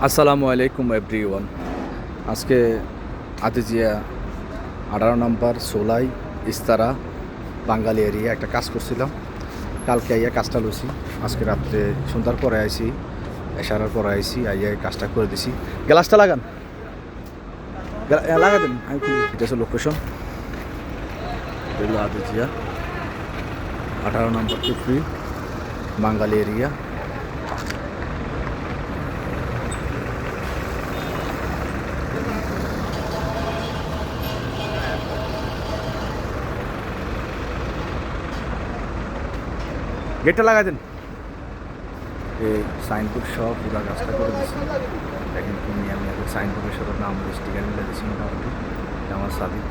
আসসালামু আলাইকুম এভরিওয়ান। আজকে আদিজিয়া 18 নম্বর সোলাই ইস্তারা বাঙালি এরিয়া একটা কাজ করছিলাম। কালকে আইয়া কাজটা লইছি, আজকে রাত্রে সন্ধ্যার পরে আইছি, এশারার পরে আইছি, আইয়া কাজটা করে দিছি। গ্লাসটা লাগান, লাগা দেন, আমি এটা হচ্ছে লোকেশন, আদিজিয়া 18 নম্বর টুকরি বাঙালি এরিয়া। গেটটা লাগাই দেন। এই সাইনবোর্ড সহ পুরো কাজটা করে দিচ্ছি। দেখেন আমি সাইনবোর্ডের সাথে নাম স্টিকার মিলে দিচ্ছি। মোটামুটি আমার সাদিক।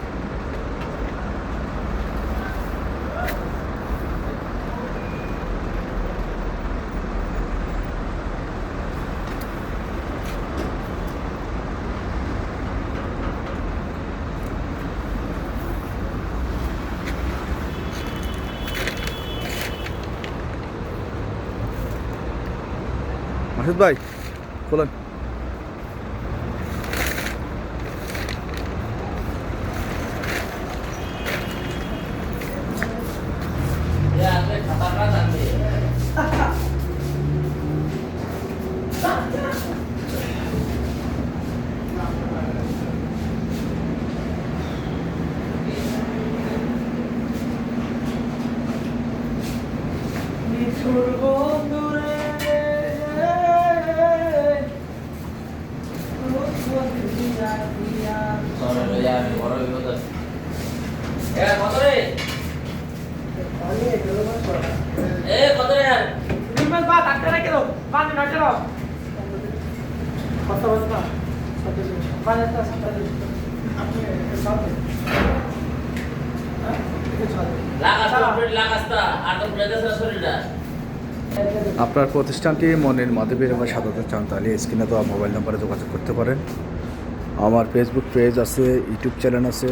মাসুদ ভাই খোলেন। আপনার প্রতিষ্ঠানটি মনের মাধবীর এবং সাজাতে চান তাহলে স্ক্রিনে দেওয়া মোবাইল নম্বরে যোগাযোগ করতে পারেন। আমার ফেসবুক পেজ আছে, ইউটিউব চ্যানেল আছে,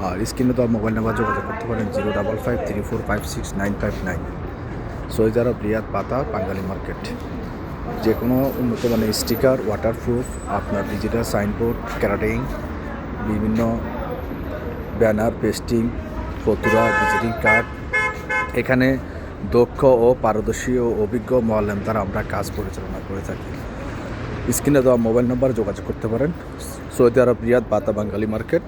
আর স্ক্রিনে দেওয়া মোবাইল নাম্বার যোগাযোগ করতে পারেন 05534569559। সৌদি আরব রিয়াদ পাতা বাঙালি মার্কেট। যে কোনো উন্নত মানের স্টিকার, ওয়াটারপ্রুফ, আপনার ডিজিটাল সাইনবোর্ড, ক্যারাটিং, বিভিন্ন ব্যানার, পেস্টিং, ফতুয়া, ভিজিটিং কার্ড, এখানে দক্ষ ও পারদর্শী ও অভিজ্ঞ মোয়াল্লেম দ্বারা আমরা কাজ পরিচালনা করে থাকি। স্ক্রিনে দেওয়া মোবাইল নাম্বার যোগাযোগ করতে পারেন। সৌদি আরব রিয়াদ বাতা বাঙালি মার্কেট।